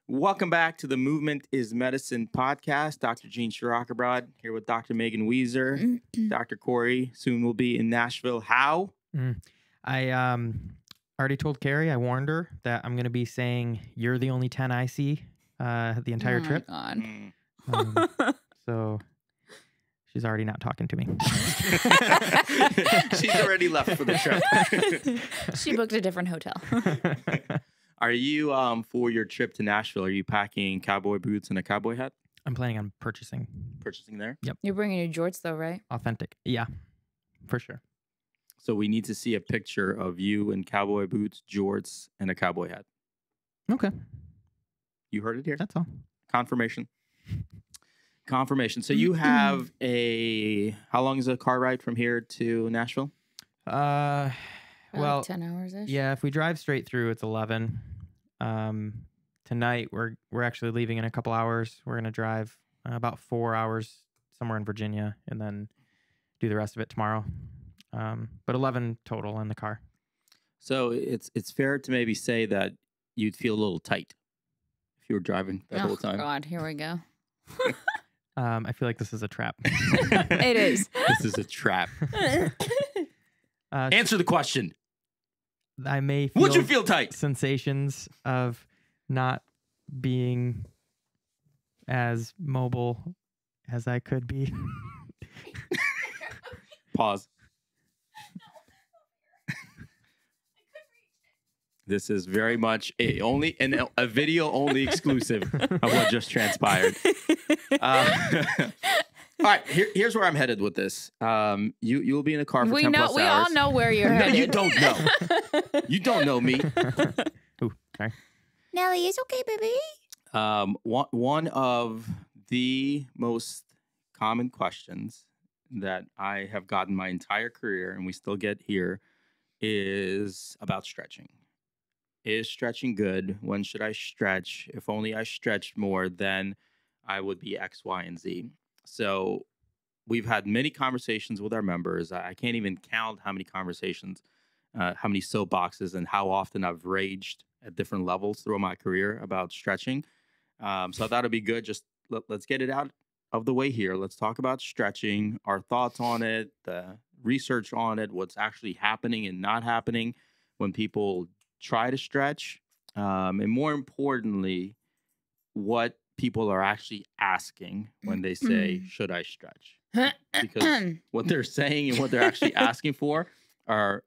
Welcome back to the Movement is Medicine podcast. Dr. Gene Shirakabrad here with Dr. Megan Weezer. Dr. Corey soon will be in Nashville. How? I already told Carrie, I warned her that I'm going to be saying, "You're the only 10 I see the entire trip." God. So she's already not talking to me. She's already left for the trip. She booked a different hotel. Are you, for your trip to Nashville, are you packing cowboy boots and a cowboy hat? I'm planning on purchasing there? Yep. You're bringing your jorts though, right? Authentic. Yeah, for sure. So we need to see a picture of you in cowboy boots, jorts, and a cowboy hat. Okay. You heard it here. That's all. Confirmation. So you have how long is a car ride from here to Nashville? Well, 10 hours-ish. Yeah, if we drive straight through, it's 11. Tonight, we're actually leaving in a couple hours. We're going to drive about 4 hours somewhere in Virginia and then do the rest of it tomorrow. But 11 total in the car. So it's fair to maybe say that you'd feel a little tight if you were driving that whole time. Oh, God, here we go. I feel like this is a trap. It is. This is a trap. Answer the question. I may feel Would you feel tight? Sensations of not being as mobile as I could be. Pause. This is very much a video only exclusive of what just transpired. All right, here's where I'm headed with this. You'll be in a car for 10 plus hours. We all know where you're headed. No, you don't know. You don't know me. Ooh, sorry. Nelly, it's okay, baby. One of the most common questions that I have gotten my entire career, and we still get here, is about stretching. Is stretching good? When should I stretch? If only I stretched more, then I would be X, Y, and Z. So we've had many conversations with our members. I can't even count how many conversations, how many soapboxes, and how often I've raged at different levels throughout my career about stretching. So I thought it'd be good. Just let's get it out of the way here. Let's talk about stretching, our thoughts on it, the research on it, what's actually happening and not happening when people try to stretch, and more importantly, what people are actually asking when they say, should I stretch? Because what they're saying and what they're actually asking for are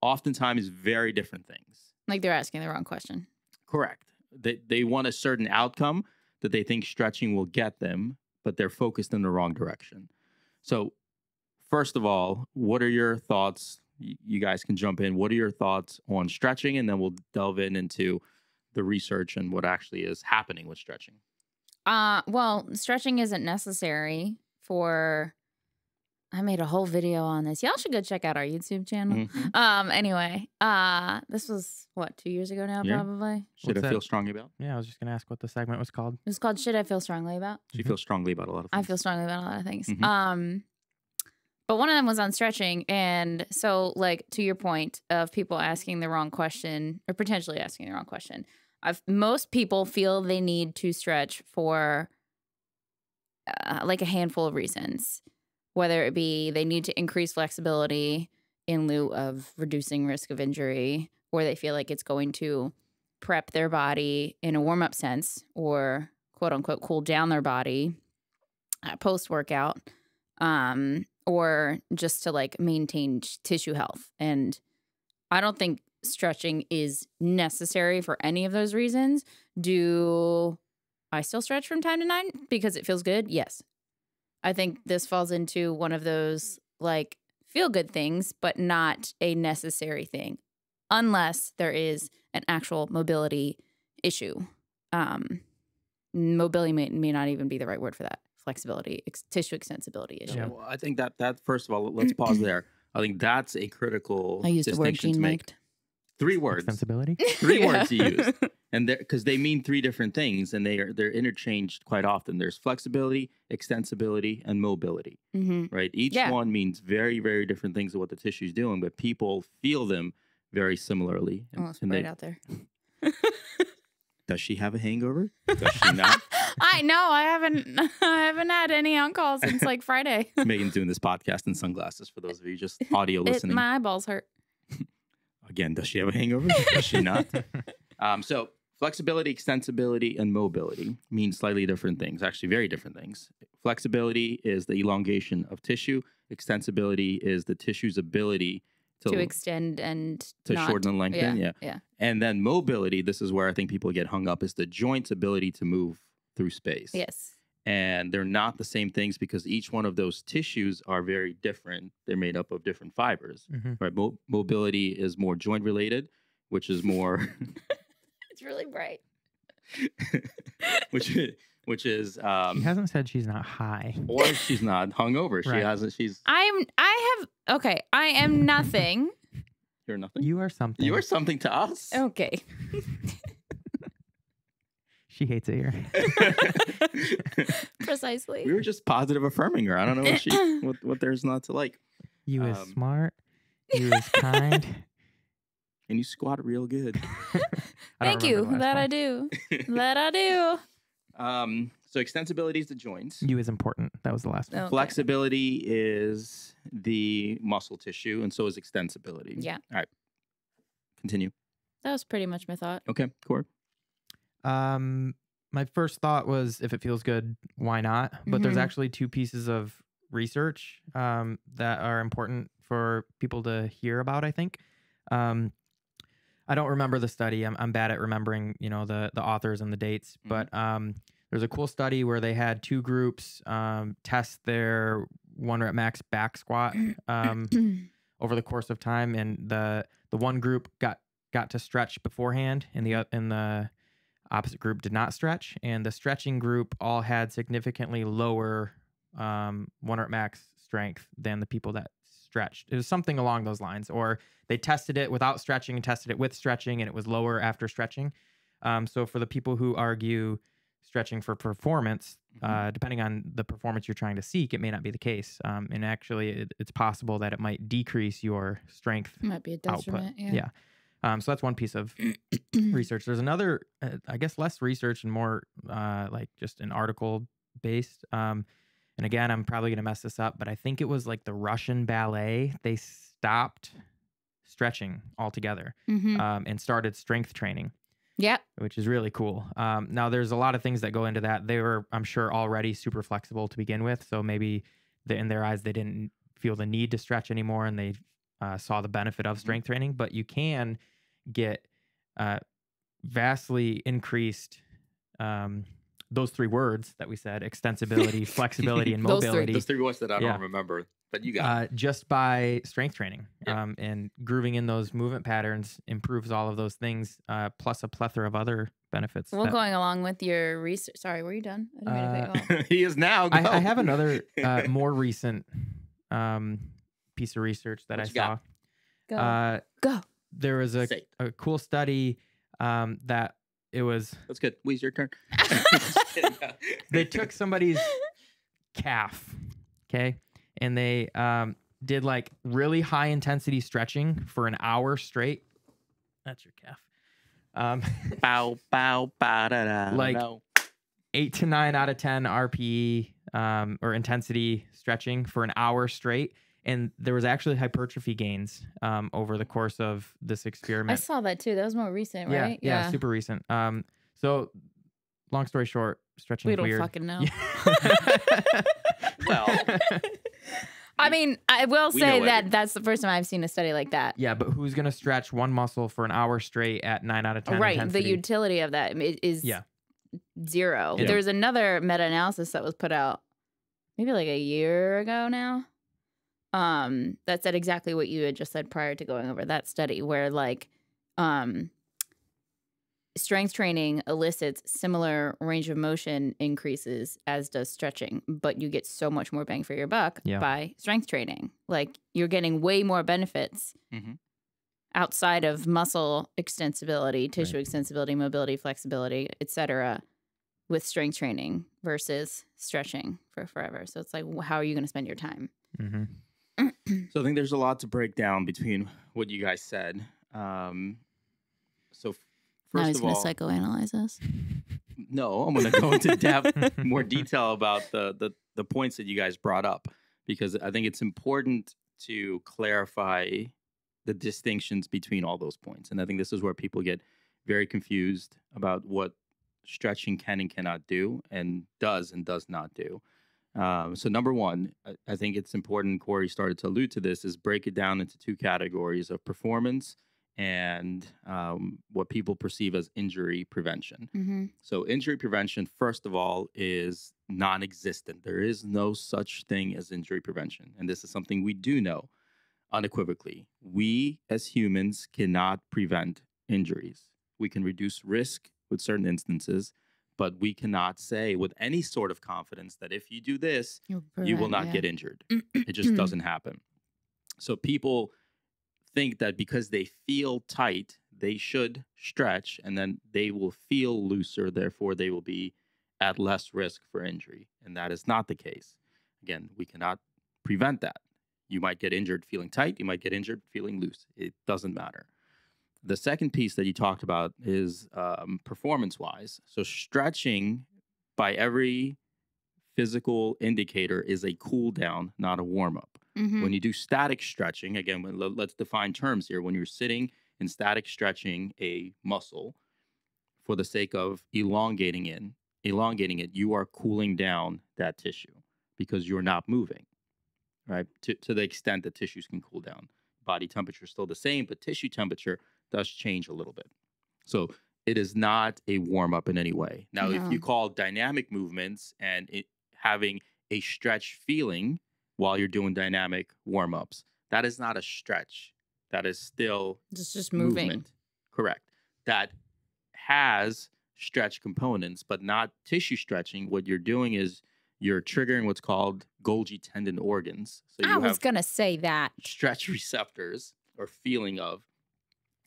oftentimes very different things. Like they're asking the wrong question. Correct. They want a certain outcome that they think stretching will get them, but they're focused in the wrong direction. So first of all, what are your thoughts? You guys can jump in. What are your thoughts on stretching? And then we'll delve into the research and what actually is happening with stretching. Well, stretching isn't necessary for... I made a whole video on this. Y'all should go check out our YouTube channel. Anyway, this was, 2 years ago now, probably? Should I feel strongly about? Mm-hmm. Yeah, I was just going to ask what the segment was called. It was called Should I Feel Strongly About? She feels strongly about a lot of things. I feel strongly about a lot of things. But one of them was on stretching. And so, like, to your point of people asking the wrong question or potentially asking the wrong question, most people feel they need to stretch for like a handful of reasons, whether it be they need to increase flexibility in lieu of reducing risk of injury, or they feel like it's going to prep their body in a warm-up sense or, quote-unquote, cool down their body post-workout, or just to like maintain tissue health. And I don't think stretching is necessary for any of those reasons. Do I still stretch from time to time because it feels good? Yes. I think this falls into one of those like feel good things, but not a necessary thing unless there is an actual mobility issue. Mobility may not even be the right word for that. Flexibility, tissue extensibility issue. Yeah, well, I think that first of all, let's pause there. I think that's a critical I used the word distinction to Gene make. liked. 3 words. Sensibility? 3 words you used. And because they mean 3 different things and they're interchanged quite often. There's flexibility, extensibility, and mobility. Right? Each one means very, very different things of what the tissue is doing, but people feel them very similarly. Oh, it's right out there. Does she have a hangover? Does she not? I know. I haven't had any on call since like Friday. Megan's doing this podcast in sunglasses for those of you just audio listening. My eyeballs hurt. Again, does she have a hangover? Does she not? So flexibility, extensibility, and mobility mean slightly different things, actually very different things. Flexibility is the elongation of tissue. Extensibility is the tissue's ability to extend and to shorten and lengthen. Yeah. And then mobility, this is where I think people get hung up, is the joint's ability to move through space. Yes. And they're not the same things because each one of those tissues are very different. They're made up of different fibers. Right? Mobility is more joint related, which is more. It's really bright. which is. She hasn't said she's not high, or she's not hungover. She Right. hasn't. She's. I am nothing. You're nothing. you are something. You are something to us. Okay. She hates it here. Precisely. We were just positive affirming her. I don't know what there's not to like. You is smart. You is kind. And you squat real good. Thank you. That I do. That I do. So extensibility is the joints. You is important. That was the last one. Okay. Flexibility is the muscle tissue, and so is extensibility. Yeah. All right. Continue. That was pretty much my thought. Okay, Corey. My first thought was if it feels good, why not? But there's Mhm. actually two pieces of research that are important for people to hear about, I think. I don't remember the study. I'm bad at remembering, the authors and the dates. Mhm. But there's a cool study where they had two groups test their 1 rep max back squat over the course of time, and the one group got to stretch beforehand, and the opposite group did not stretch. And the stretching group all had significantly lower 1 rep max strength than the people that stretched. It was something along those lines, or they tested it without stretching and tested it with stretching, and it was lower after stretching. So for the people who argue stretching for performance, depending on the performance you're trying to seek, it may not be the case. And actually, it's possible that it might decrease your strength Might be a detriment. output. Yeah. So that's one piece of research. There's another, I guess, less research and more like just an article based. And again, I'm probably going to mess this up, but I think it was like the Russian ballet. They stopped stretching altogether and started strength training. Yeah. Which is really cool. Now, there's a lot of things that go into that. They were, I'm sure, already super flexible to begin with. So maybe in their eyes, they didn't feel the need to stretch anymore, and they saw the benefit of strength training. But you can get vastly increased those three words that we said: extensibility, flexibility, and mobility. Those three words that I don't remember, but you got just by strength training. And grooving in those movement patterns improves all of those things, plus a plethora of other benefits. Well, going along with your research. Sorry, were you done? I didn't mean to cut you off. He is now. Go. I have another more recent piece of research that What I you got? saw. Go. There was a cool study that it was. That's good. Weez, your turn. They took somebody's calf, okay, and they did like really high intensity stretching for an hour straight. That's your calf. Bow, bow, ba, da, da. Like No. 8 to 9 out of 10 RPE or intensity stretching for an hour straight. And there was actually hypertrophy gains over the course of this experiment. I saw that too. That was more recent, right? Yeah, super recent. So long story short, stretching We is don't weird. fucking know. Well, I mean, I will we say know that that's the first time I've seen a study like that. Yeah, but who's going to stretch one muscle for an hour straight at 9 out of 10 Right. intensity? The utility of that is zero. Yeah. There's another meta-analysis that was put out maybe like a year ago now. That said exactly what you had just said prior to going over that study, where like strength training elicits similar range of motion increases as does stretching, but you get so much more bang for your buck by strength training. Like you're getting way more benefits outside of muscle extensibility, tissue extensibility, mobility, flexibility, etc., with strength training versus stretching for forever. So it's like, how are you going to spend your time? So I think there's a lot to break down between what you guys said. So Now First he's of going to all, psychoanalyze us. no, I'm going to go into depth, more detail about the points that you guys brought up, because I think it's important to clarify the distinctions between all those points. And I think this is where people get very confused about what stretching can and cannot do, and does not do. So number one, I think it's important, Corey started to allude to this, is break it down into two categories of performance and what people perceive as injury prevention. Mm-hmm. So injury prevention, first of all, is non-existent. There is no such thing as injury prevention. And this is something we do know unequivocally. We as humans cannot prevent injuries. We can reduce risk with certain instances, but we cannot say with any sort of confidence that if you do this, you will not get injured. It just doesn't happen. So people think that because they feel tight, they should stretch, and then they will feel looser, therefore they will be at less risk for injury. And that is not the case. Again, we cannot prevent that. You might get injured feeling tight, you might get injured feeling loose. It doesn't matter. The second piece that you talked about is performance-wise. So stretching, by every physical indicator, is a cool down, not a warm-up. Mm-hmm. When you do static stretching, again, let's define terms here. When you're sitting in static stretching a muscle for the sake of elongating it, you are cooling down that tissue because you're not moving, right? To the extent that tissues can cool down. Body temperature is still the same, but tissue temperature does change a little bit. So it is not a warm-up in any way. Now, if you call dynamic movements and having a stretch feeling while you're doing dynamic warm-ups, that is not a stretch. That is still just moving. Movement. Correct. That has stretch components, but not tissue stretching. What you're doing is you're triggering what's called Golgi tendon organs. So I was going to say that. Stretch receptors, or feeling of,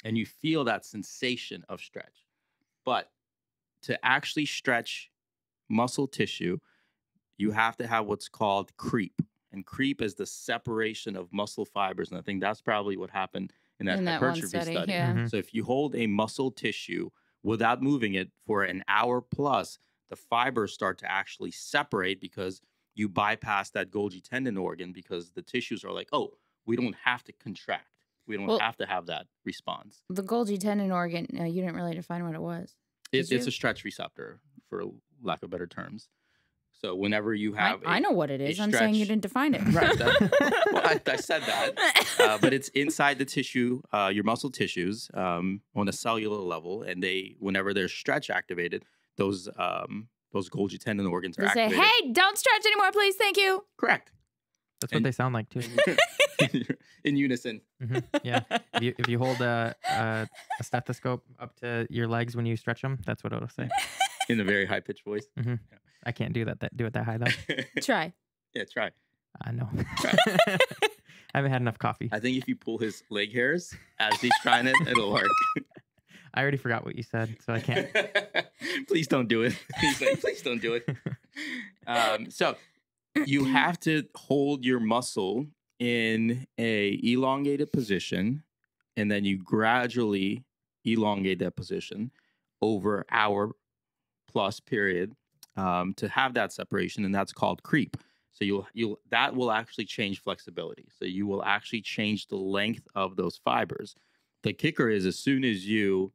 and you feel that sensation of stretch. But to actually stretch muscle tissue, you have to have what's called creep. And creep is the separation of muscle fibers. And I think that's probably what happened in that hypertrophy study. Yeah. Mm-hmm. So if you hold a muscle tissue without moving it for an hour plus, the fibers start to actually separate because you bypass that Golgi tendon organ, because the tissues are like, oh, we don't have to contract. We don't have to have that response. The Golgi tendon organ, you didn't really define what it was. It's a stretch receptor, for lack of better terms. So whenever you have I know what it is. I'm saying you didn't define it. Right. I said that. But it's inside the tissue, your muscle tissues, on a cellular level. And whenever they're stretch activated, those Golgi tendon organs are activated. Say, hey, don't stretch anymore, please. Thank you. Correct. That's what they sound like too. In unison. Mm-hmm. Yeah. If you hold a stethoscope up to your legs when you stretch them, that's what it'll say. In a very high pitched voice. Mm-hmm. Yeah. I can't do that. Do it that high though. Try. Yeah, try. I know. I haven't had enough coffee. I think if you pull his leg hairs as he's trying it, it'll work. I already forgot what you said, so I can't. Please don't do it. He's like, please don't do it. So you have to hold your muscle in a elongated position, and then you gradually elongate that position over hour plus period to have that separation, and that's called creep. So that will actually change flexibility. So you will actually change the length of those fibers. The kicker is, as soon as you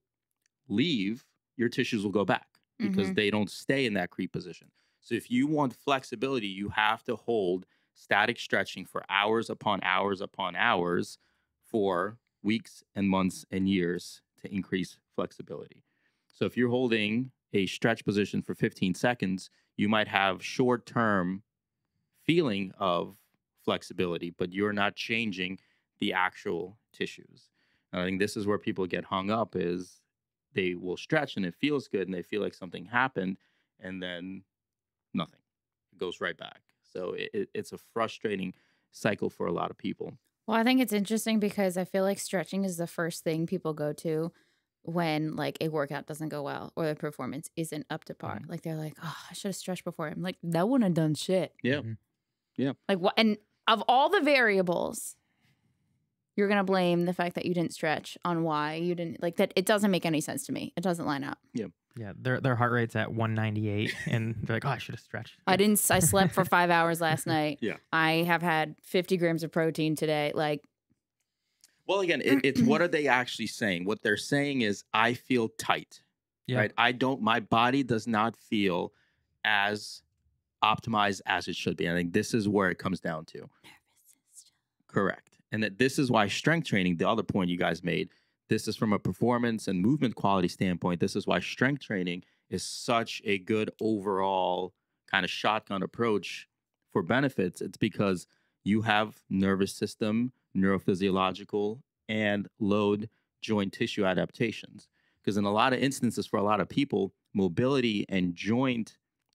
leave, your tissues will go back because they don't stay in that creep position. So if you want flexibility, you have to hold static stretching for hours upon hours upon hours for weeks and months and years to increase flexibility. So if you're holding a stretch position for 15 seconds, you might have short-term feeling of flexibility, but you're not changing the actual tissues. And I think this is where people get hung up, is they will stretch and it feels good and they feel like something happened, and then nothing. It goes right back. So it's a frustrating cycle for a lot of people. Well, I think it's interesting because I feel like stretching is the first thing people go to when like a workout doesn't go well or the performance isn't up to par. Like they're like, oh, I should have stretched before. I'm like, that wouldn't have done shit. Yeah. Yeah. Like what? And of all the variables, you're going to blame the fact that you didn't stretch on why you didn't like that. It doesn't make any sense to me. It doesn't line up. Yeah, their heart rate's at 198, and they're like, "Oh, I should have stretched." I slept for 5 hours last night. Yeah. I have had 50 grams of protein today. Like, well, again, it's what are they actually saying? What they're saying is, I feel tight, Yeah. right? My body does not feel as optimized as it should be. I think this is where it comes down to. nervous system. Correct. And that this is why strength training, the other point you guys made, this is from a performance and movement quality standpoint. This is why strength training is such a good overall kind of shotgun approach for benefits. It's because you have nervous system, neurophysiological, and load joint tissue adaptations. Because in a lot of instances, for a lot of people, mobility and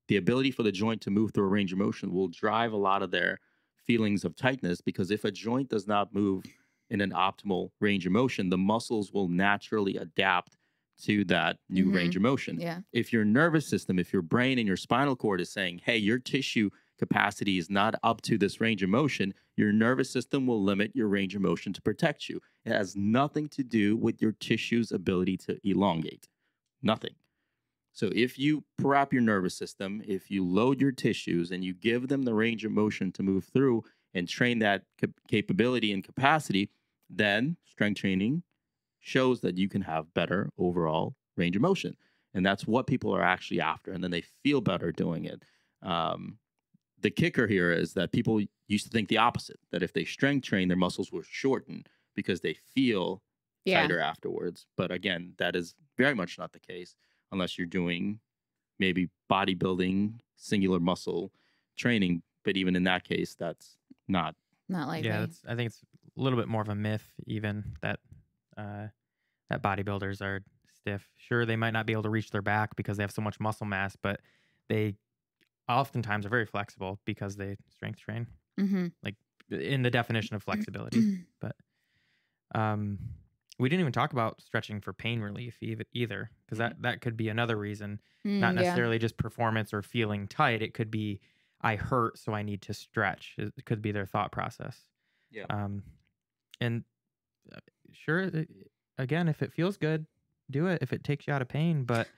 the ability for the joint to move through a range of motion will drive a lot of their feelings of tightness, because if a joint does not move in an optimal range of motion, the muscles will naturally adapt to that new range of motion. Yeah. If your nervous system, if your brain and your spinal cord is saying, hey, your tissue capacity is not up to this range of motion, your nervous system will limit your range of motion to protect you. It has nothing to do with your tissue's ability to elongate. Nothing. So if you prep your nervous system, if you load your tissues and you give them the range of motion to move through and train that capability and capacity, then strength training shows that you can have better overall range of motion. And that's what people are actually after. And then they feel better doing it. The kicker here is that people used to think the opposite, that if they strength train, their muscles will shorten because they feel tighter afterwards. But again, that is very much not the case unless you're doing maybe bodybuilding, singular muscle training. But even in that case, that's not likely. Yeah, I think it's a little bit more of a myth, even that that bodybuilders are stiff. Sure, they might not be able to reach their back because they have so much muscle mass, but they oftentimes are very flexible because they strength train. Like in the definition of flexibility. But we didn't even talk about stretching for pain relief either, because that could be another reason. Not necessarily just performance or feeling tight. It could be, I hurt, so I need to stretch. It could be their thought process. Yeah. And sure, again, if it feels good, do it. If it takes you out of pain, but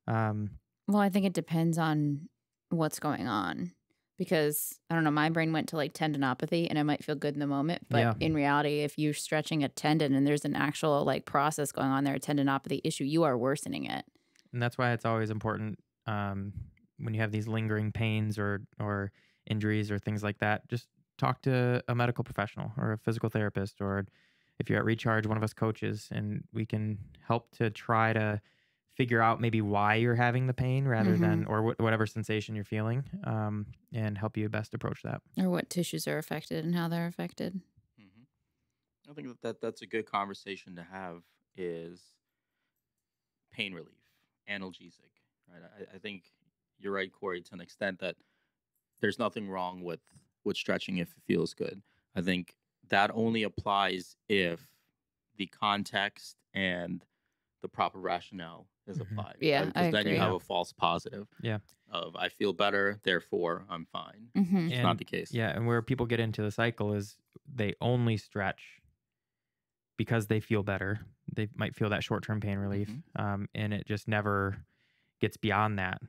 well, I think it depends on what's going on, because I don't know, my brain went to like tendinopathy, and it might feel good in the moment, but in reality, if you're stretching a tendon and there's an actual like process going on there, a tendinopathy issue, you are worsening it. And that's why it's always important when you have these lingering pains or injuries or things like that, just talk to a medical professional or a physical therapist, or if you're at Recharge, one of us coaches, and we can help to try to figure out maybe why you're having the pain rather than, or whatever sensation you're feeling, and help you best approach that. Or what tissues are affected and how they're affected. I think that's a good conversation to have, is pain relief, analgesic, right? I think you're right, Corey, to an extent that there's nothing wrong with stretching if it feels good. I think that only applies if the context and the proper rationale is applied. Yeah, right? Because then agree. you have a false positive. Yeah. Of I feel better, therefore I'm fine. It's not the case. Yeah, and where people get into the cycle is they only stretch because they feel better. They might feel that short-term pain relief, and it just never gets beyond that.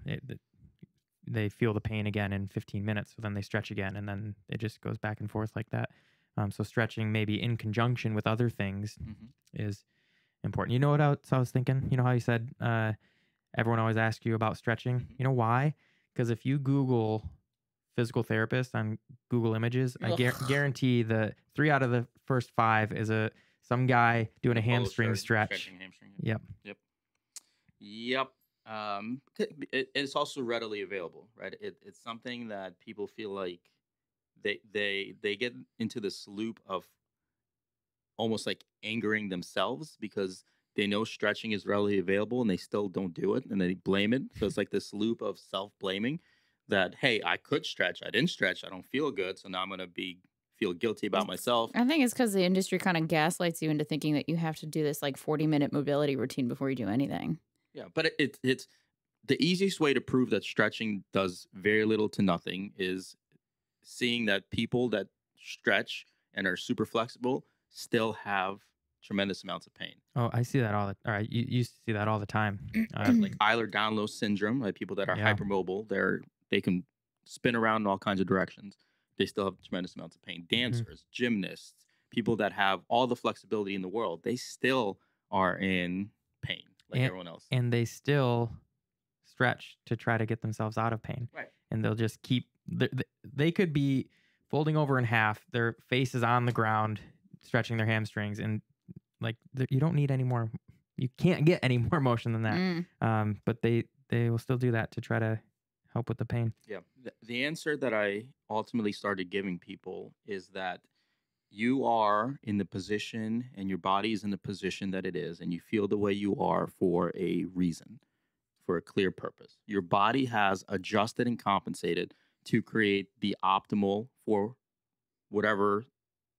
They feel the pain again in 15 minutes, so then they stretch again, and then it just goes back and forth like that. So stretching maybe in conjunction with other things is important. You know what else I was thinking? You know how you said everyone always asks you about stretching? You know why? Because if you Google physical therapist on Google Images, I guarantee that 3 out of the first 5 is some guy doing a hamstring stretch. Hamstring. Yep. It's also readily available, right? It's something that people feel like they get into this loop of almost like angering themselves because they know stretching is readily available and they still don't do it, and they blame it. So it's like this loop of self-blaming that, hey, I could stretch, I didn't stretch, I don't feel good, so now I'm gonna feel guilty about myself. I think it's because the industry kind of gaslights you into thinking that you have to do this like 40-minute mobility routine before you do anything. Yeah, but it's the easiest way to prove that stretching does very little to nothing is seeing that people that stretch and are super flexible still have tremendous amounts of pain. Oh, I see that all you see that all the time. Like Ehlers-Danlos syndrome, like people that are Yeah. hypermobile, they can spin around in all kinds of directions. They still have tremendous amounts of pain. Dancers, gymnasts, people that have all the flexibility in the world, they still are in pain like everyone else. And they still stretch to try to get themselves out of pain. Right. And they'll just keep, they could be folding over in half, their face is on the ground, stretching their hamstrings, and like you don't need any more, you can't get any more motion than that. But they will still do that to try to help with the pain. Yeah. The answer that I ultimately started giving people is that you are in the position and your body is in the position that it is, and you feel the way you are for a reason, for a clear purpose. Your body has adjusted and compensated to create the optimal for whatever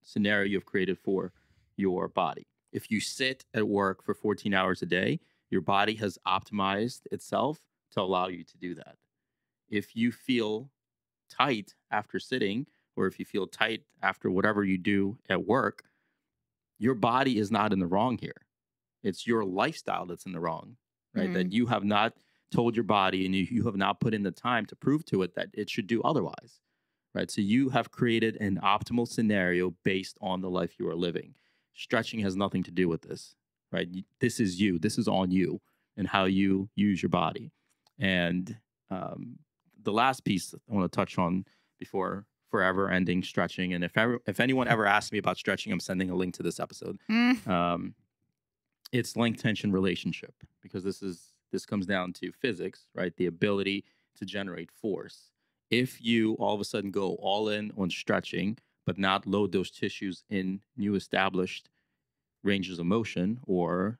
scenario you've created for your body. If you sit at work for 14 hours a day, your body has optimized itself to allow you to do that. If you feel tight after sitting, or if you feel tight after whatever you do at work, your body is not in the wrong here. It's your lifestyle that's in the wrong, right? That you have not told your body and you have not put in the time to prove to it that it should do otherwise, right? So you have created an optimal scenario based on the life you are living. Stretching has nothing to do with this, right? This is you. This is on you and how you use your body. And the last piece I want to touch on before forever ending stretching, and if anyone ever asks me about stretching, I'm sending a link to this episode. It's length tension relationship, because this comes down to physics, right? The ability to generate force. If you all of a sudden go all in on stretching, but not load those tissues in new established ranges of motion or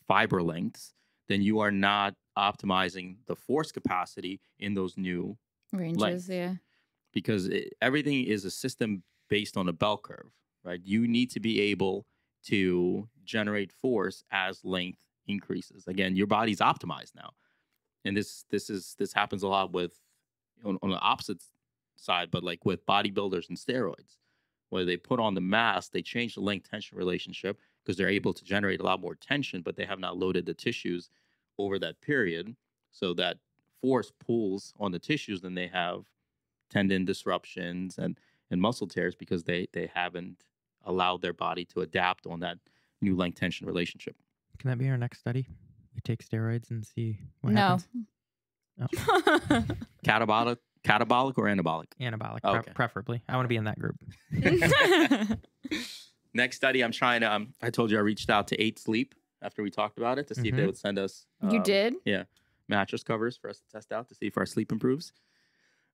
fiber lengths, then you are not optimizing the force capacity in those new ranges, lengths. yeah. Because everything is a system based on a bell curve, right? You need to be able to generate force as length increases. Again, your body's optimized now, and this happens a lot with on the opposite side, but like with bodybuilders and steroids, where they put on the mass, they change the length tension relationship because they're able to generate a lot more tension, but they have not loaded the tissues over that period, so that force pulls on the tissues, then they have tendon disruptions and muscle tears because they haven't allowed their body to adapt on that new length tension relationship. Can that be our next study? We take steroids and see what No. happens? No. Catabolic or anabolic? Anabolic, Okay. preferably. I want to be in that group. Next study, I'm trying to, I told you I reached out to 8 Sleep after we talked about it to see if they would send us. You did? Yeah. Mattress covers for us to test out to see if our sleep improves.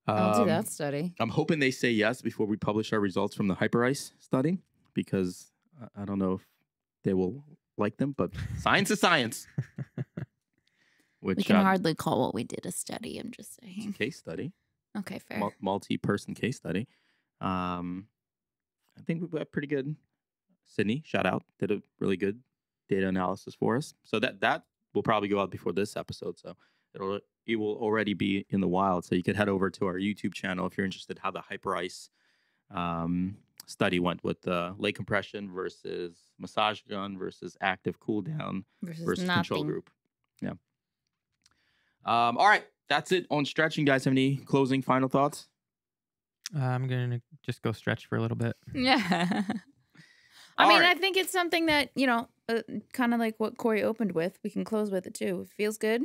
I'll do that study. I'm hoping they say yes before we publish our results from the HyperIce study, because I don't know if they will like them, but science is science. Which, we can hardly call what we did a study, I'm just saying. Case study. Okay, fair. Multi-person case study. I think we've got pretty good. Sydney, shout out, did a really good data analysis for us. So that will probably go out before this episode. So it will already be in the wild. So you could head over to our YouTube channel if you're interested how the HyperIce study went with leg compression versus massage gun versus active cool down versus control group. Yeah. All right. That's it on stretching. Guys, have any closing final thoughts? I'm going to just go stretch for a little bit. Yeah. I think it's something that, kind of like what Corey opened with, we can close with it too. If it feels good,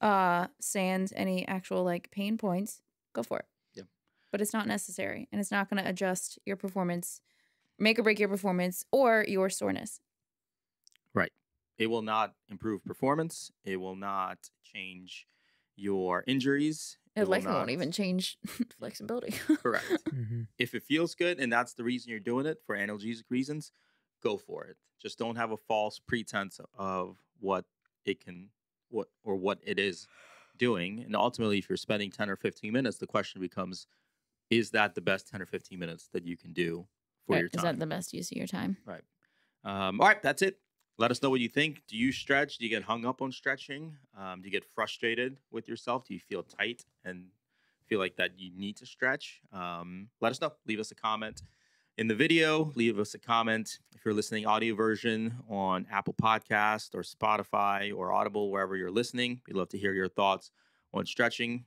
sans any actual like pain points, go for it. Yeah. But it's not necessary, and it's not going to adjust your performance, make or break your performance or your soreness. Right. It will not improve performance. It will not change your injuries. It won't even change flexibility. Correct. If it feels good and that's the reason you're doing it for analgesic reasons, go for it. Just don't have a false pretense of what it is doing. And ultimately, if you're spending 10 or 15 minutes, the question becomes, is that the best 10 or 15 minutes that you can do for your time? Is that the best use of your time? Right. All right, that's it. Let us know what you think. Do you stretch? Do you get hung up on stretching? Do you get frustrated with yourself? Do you feel tight and feel like that you need to stretch? Let us know. Leave us a comment. in the video. Leave us a comment. If you're listening audio version on Apple Podcast or Spotify or Audible, wherever you're listening, we'd love to hear your thoughts on stretching.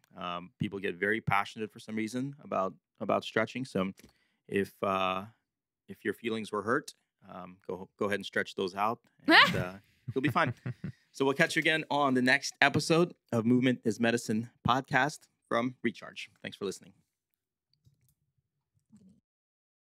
People get very passionate for some reason about stretching. So if your feelings were hurt, go ahead and stretch those out, and you'll be fine. So we'll catch you again on the next episode of Movement is Medicine podcast from Recharge. Thanks for listening.